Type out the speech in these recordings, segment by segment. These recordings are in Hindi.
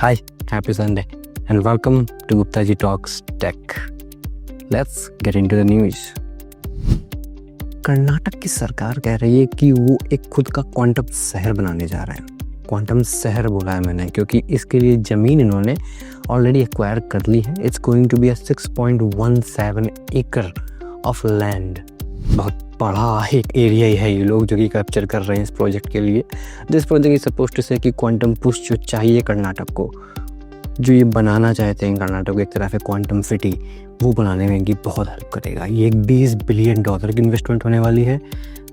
Hi, happy Sunday and welcome to Gupta Ji Talks Tech. Let's get into the news. Karnataka की सरकार कह रही है कि वो एक खुद का क्वांटम शहर बनाने जा रहे हैं। क्वांटम शहर बोला है मैंने क्योंकि इसके लिए ज़मीन इन्होंने ऑलरेडी एक्वायर कर ली है। इट्स गोइंग टू बी 6.17 एकड़ ऑफ लैंड। बहुत बड़ा एक एरिया ही है ये लोग जो कि कैप्चर कर रहे हैं इस प्रोजेक्ट के लिए। This project is supposed to say कि क्वांटम पुश जो चाहिए कर्नाटक को, जो ये बनाना चाहते हैं कर्नाटक को एक तरह से क्वांटम सिटी, वो बनाने में इनकी बहुत हेल्प करेगा। ये एक $20 बिलियन की इन्वेस्टमेंट होने वाली है।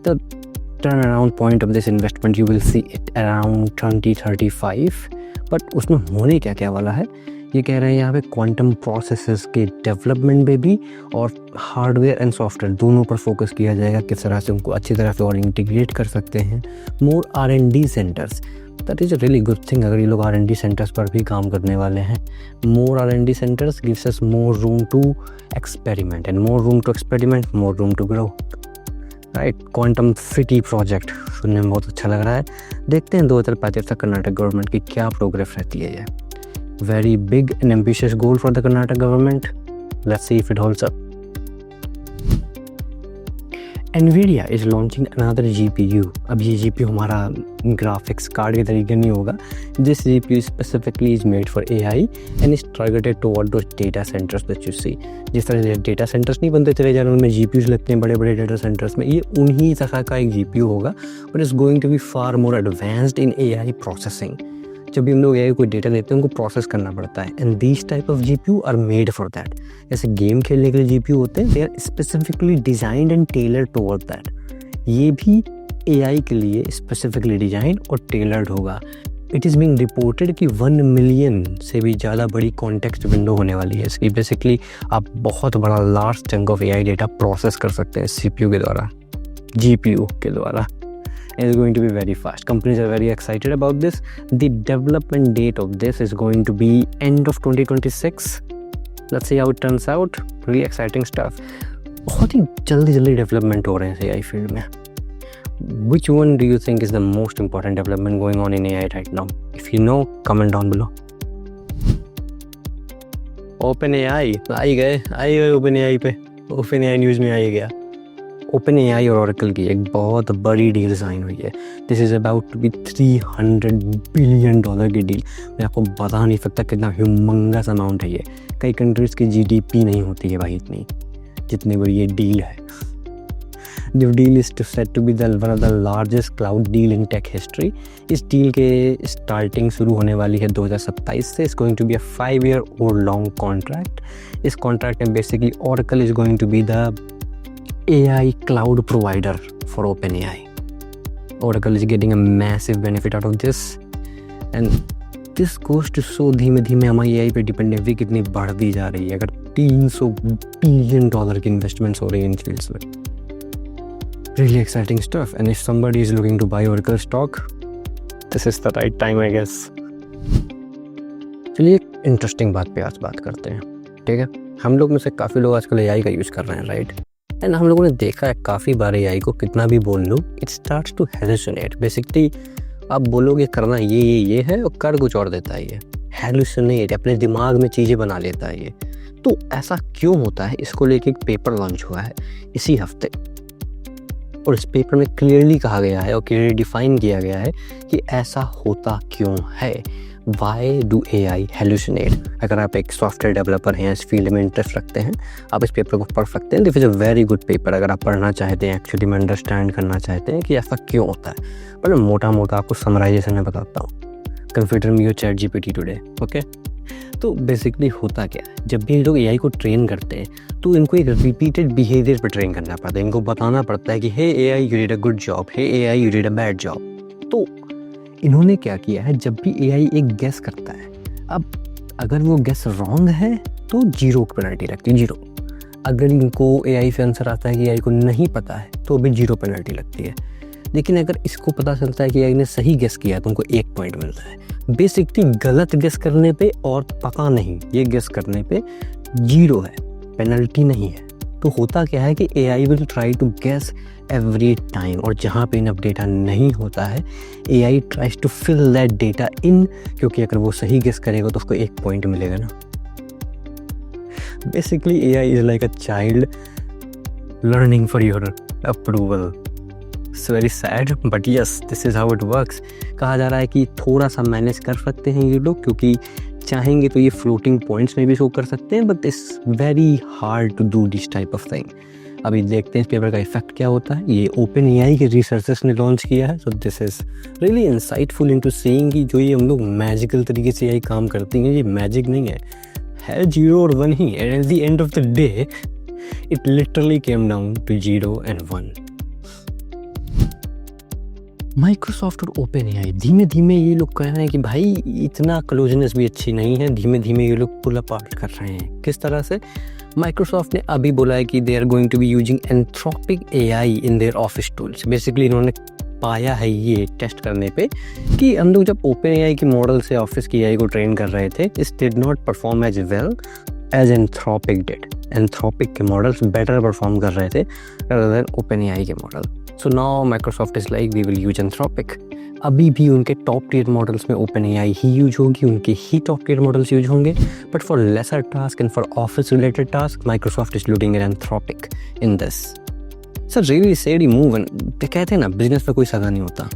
The turn around point of this investment you will see it around 2035। But उसमें होने क्या क्या वाला है, ये कह रहे हैं यहाँ पे क्वांटम प्रोसेसेस के डेवलपमेंट में भी और हार्डवेयर एंड सॉफ्टवेयर दोनों पर फोकस किया जाएगा, किस तरह से उनको अच्छी तरह से और इंटीग्रेट कर सकते हैं। More R&D centres, that is a really good thing. अगर ये लोग R&D सेंटर्स पर भी काम करने वाले हैं, more R&D centres gives us more room to experiment and more room to experiment more room to grow, right. Quantum city project सुनने में बहुत अच्छा लग रहा है। देखते हैं 2035 तक कर्नाटक गवर्नमेंट की क्या प्रोग्रेस रहती है। Very big and ambitious goal for the Karnataka government. Let's see if it holds up. Nvidia is launching another GPU. अब ये GPU हमारा ग्राफिक्स कार्ड के तरीके नहीं होगा। This GPU specifically is made for AI and is targeted toward those data centers that you see. जिस तरह से डेटा सेंटर्स नहीं बनते चले जा रहे हैं, उनमें GPUs लगते हैं बड़े बड़े डेटा सेंटर्स में, ये उन्हीं तरह का एक GPU होगा, but it's going to be far more advanced in AI processing. जब भी हम लोग AI कोई डेटा देते हैं उनको प्रोसेस करना पड़ता है, and these type of GPU are made for that. जैसे गेम खेलने के लिए GPU होते हैं, they are specifically designed and tailored toward that. ये भी AI के लिए स्पेसिफिकली डिजाइन और टेलर्ड होगा। इट इज़ बीइंग रिपोर्टेड कि 1 मिलियन से भी ज़्यादा बड़ी कॉन्टेक्स्ट विंडो होने वाली है इसकी। बेसिकली आप बहुत बड़ा large chunk of AI data process कर सकते हैं CPU के द्वारा, GPU के द्वारा। Is going to be very fast. Companies are very excited about this. The development date of this is going to be end of 2026. Let's see how it turns out. Really exciting stuff. बहुत ही जल्दी डेवलपमेंट हो रहे हैं AI फील्ड में। Which one do you think is the most important development going on in AI right now? If you know, comment down below. OpenAI आ ही गए OpenAI पे। OpenAI न्यूज़ में आ ही गया। OpenAI और Oracle की एक बहुत बड़ी डील साइन हुई है। This is about to be $300 billion की डील। मैं आपको बता नहीं सकता कितना ह्यूमंगस अमाउंट है ये। कई कंट्रीज़ की GDP नहीं होती है भाई इतनी, जितनी बड़ी ये डील है। This deal is set to be one of the largest cloud deal in tech history. इस डील के स्टार्टिंग शुरू होने वाली है 2027 से। It's going to be a 5-year और लॉन्ग कॉन्ट्रैक्ट। इस कॉन्ट्रैक्ट में बेसिकली Oracle इज गोइंग टू बी द AI cloud provider for OpenAI. Oracle is getting a massive benefit out of this, and this goes to show धीमे धीमे हमारी AI पे डिपेंडेंसी कितनी बढ़ती जा रही है। अगर $300 बिलियन की इन्वेस्टमेंट्स हो रही है इन फील्ड्स में, really exciting stuff. And if somebody is looking to buy Oracle stock, this is the right time, I guess. चलिए एक इंटरेस्टिंग बात पे आज बात करते हैं, ठीक है। हम लोग में से काफ़ी लोग आजकल AI का यूज़ कर रहे हैं, राइट। एंड हम लोगों ने देखा है काफ़ी बार AI को कितना भी बोल लो, it starts to hallucinate. Basically आप बोलोगे करना ये है और कर कुछ और देता है ये। हेलुसिनेट, अपने दिमाग में चीज़ें बना लेता है ये। तो ऐसा क्यों होता है, इसको लेके एक पेपर लॉन्च हुआ है इसी हफ्ते, और इस पेपर में क्लियरली कहा गया है और क्लियरली डिफाइन किया गया है कि ऐसा होता क्यों है। Why do AI hallucinate? अगर आप एक सॉफ्टवेयर डेवलपर हैं, इस फील्ड में इंटरेस्ट रखते हैं, आप इस पेपर को पढ़ सकते हैं। This is a very good paper अगर आप पढ़ना चाहते हैं, एक्चुअली में अंडरस्टैंड करना चाहते हैं कि ऐसा क्यों होता है। पर मैं मोटा आपको समराइजेशन में बताता हूँ। Consider me your ChatGPT today, okay. तो बेसिकली होता क्या है, जब भी लोग AI को ट्रेन करते हैं तो इनको एक रिपीटेड बिहेवियर पर ट्रेन करना पड़ता है। इनको बताना पड़ता है कि hey AI you did a good job, hey AI you did a bad job. तो इन्होंने क्या किया है, जब भी AI एक गेस करता है, अब अगर वो गेस रॉन्ग है तो 0 पेनल्टी लगती है, 0। अगर इनको AI से आंसर आता है कि AI को नहीं पता है तो भी 0 पेनल्टी लगती है। लेकिन अगर इसको पता चलता है कि AI ने सही गेस किया तो उनको 1 पॉइंट मिलता है। बेसिकली गलत गेस करने पे और पता नहीं ये गेस करने पे 0 है, पेनल्टी नहीं है। तो होता क्या है कि AI will try to guess every time, और जहाँ पे इनफ डेटा नहीं होता है AI tries to fill that data in, क्योंकि अगर वो सही गेस करेगा तो उसको 1 पॉइंट मिलेगा ना। Basically AI is like a child learning for your approval. It's very sad but yes this is how it works. कहा जा रहा है कि थोड़ा सा मैनेज कर सकते हैं ये लोग, क्योंकि चाहेंगे तो ये फ्लोटिंग पॉइंट्स में भी शो कर सकते हैं, but it's very hard to do this type of thing. अभी देखते हैं इस पेपर का इफेक्ट क्या होता है। ये OpenAI के रिसर्चर्स ने लॉन्च किया है, so this is really insightful into seeing कि जो ये हम लोग मैजिकल तरीके से AI काम करती हैं, ये मैजिक नहीं है 0 और 1 ही। And at the end of the day it literally came down to 0 and 1। Microsoft और OpenAI धीमे धीमे ये लोग कह रहे हैं कि भाई इतना क्लोजनेस भी अच्छी नहीं है, धीमे धीमे ये लोग पुल अपार्ट कर रहे हैं। किस तरह से? माइक्रोसॉफ्ट ने अभी बोला है कि they are going to be using Anthropic AI in their office tools. Basically इन्होंने पाया है ये टेस्ट करने पे कि हम लोग जब OpenAI की मॉडल से ऑफिस की AI को ट्रेन कर रहे थे, it did not perform as well as Anthropic did. Anthropic के मॉडल्स बेटर परफॉर्म कर रहे थे rather than OpenAI के मॉडल। So now Microsoft is like we will use Anthropic. अभी भी उनके टॉप टियर मॉडल्स में OpenAI ही यूज होगी, उनके ही टॉप टियर मॉडल्स यूज होंगे, but for lesser task and for office related task Microsoft is looting Anthropic in this. Sir really sad move. कहते हैं ना बिजनेस में कोई सगा नहीं होता।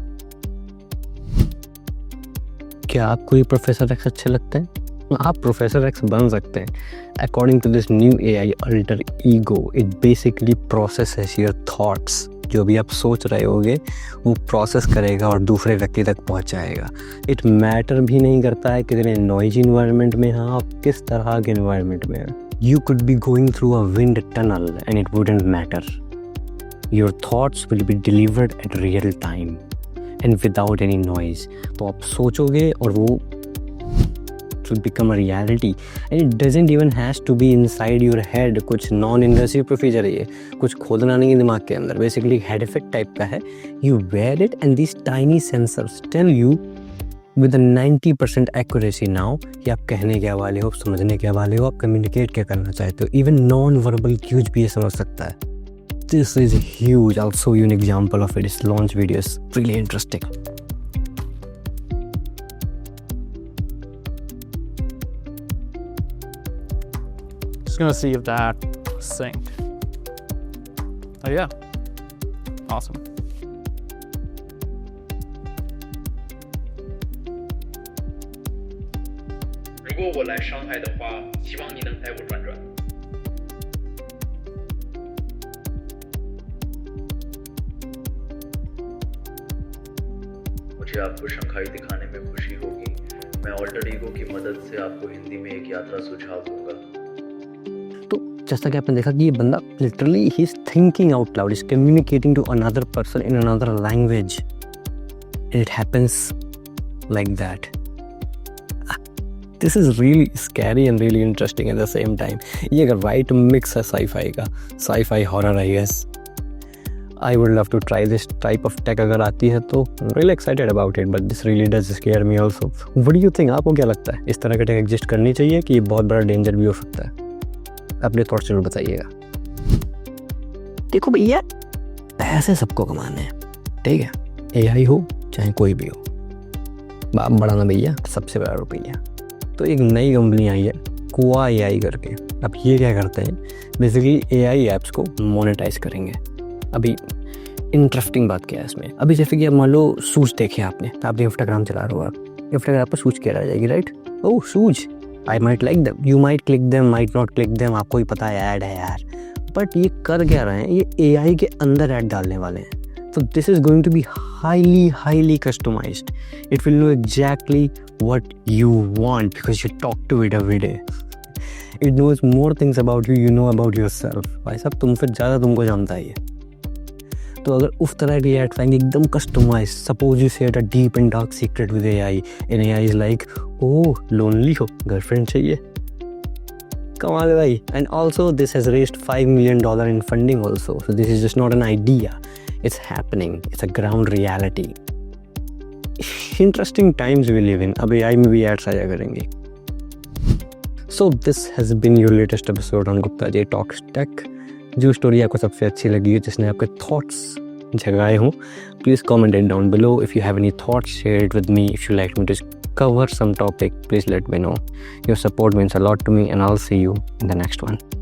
क्या आपको ये प्रोफेसर एक्स अच्छे लगते हैं? आप प्रोफेसर एक्स बन सकते हैं। According to this new AI alter ego, it basically processes your thoughts. जो भी आप सोच रहे होगे वो प्रोसेस करेगा और दूसरे व्यक्ति तक पहुंचाएगा। इट मैटर भी नहीं करता है कितने नॉइजी इन्वायरमेंट में हैं आप, किस तरह के इन्वायरमेंट में हैं। You could be going through a wind tunnel and it wouldn't matter. Your thoughts will be delivered eight real time and without any noise. तो आप सोचोगे और वो will become a reality and it doesn't even has to be inside your head। कुछ नॉन इन्वेसिव प्रोसीजर है ये, कुछ खोदना नहीं है दिमाग के अंदर। बेसिकली हेड इफेक्ट टाइप का है। You wear it and this tiny sensors tell you with 90% accuracy now कि आप कहने क्या वाले हो, समझने क्या वाले हो, आप कम्युनिकेट क्या करना चाहते हो। इवन नॉन वर्बल क्यूज भी ये समझ सकता है। This is huge. I'll show you an example of it. Its launch video is really interesting. Gonna see if that synced. Oh yeah, awesome. 如果我来上海的话，希望你能带我转转。मुझे आपको शंघाई दिखाने में खुशी होगी। मैं अल्टर ईगो की मदद से आपको हिंदी में एक यात्रा सुझाव दूंगा। तो जैसा कि आपने देखा कि ये बंदा literally he is thinking out loud, is communicating to another person in another language. It happens like that. This is really scary and really interesting at the same time. ये अगर राइट मिक्स है साई-फाई का, sci fi horror I guess. I would love to try this type of tech अगर आती है तो। I'm really excited about it, but this really does scare me also. What do you think? आपको क्या लगता है? इस तरह का टेक एग्जिस्ट करनी चाहिए कि ये बहुत बड़ा डेंजर भी हो सकता है? अपने थॉट्स जरूर बताइएगा। देखो भैया, पैसे सबको कमाने हैं, ठीक है? AI हो चाहे कोई भी हो, बाप बड़ा ना भैया, सबसे बड़ा रुपया। तो एक नई कंपनी आई है कुआ AI करके। अब ये क्या करते हैं? बेसिकली AI ऐप्स को मोनेटाइज करेंगे। अभी इंटरेस्टिंग बात क्या है इसमें? अभी जैसे कि अब मान लो सूज देखे आपने, आपने इंस्टाग्राम चला रहे हो, आप इंस्टाग्राम पर सूज क्या रह जाएगी, right? Oh shoes, I might like them, you might click them, might not click them, आपको ही पता है ऐड है यार। बट ये कर क्या रहे हैं? ये AI के अंदर ऐड डालने वाले हैं। So this is going to be highly customized. It will know exactly what you want because you talk to it every day. It knows more things about you, you know about yourself. भाई साहब तुम फिर ज़्यादा तुमको जानता है ये। तो अगर उस तरह की एड आएंगे एकदम customize, suppose you share a deep and dark secret with AI and AI is like, oh lonely हो, गर्लफ्रेंड चाहिए, कमाल है भाई। And also this has raised $5 million in funding also. So this is just not an idea. It's happening. It's a ground reality. Interesting times we live in. अब AI में भी एड्स आया करेंगे। So this has been your latest episode on Gupta J Talks Tech. जो स्टोरी आपको सबसे अच्छी लगी हो, जिसने आपके थॉट्स जगाए हों, please comment it down below. If you have any thoughts share it with me. If you like me to cover some topic, please let me know. Your support means a lot to me, and I'll see you in the next one.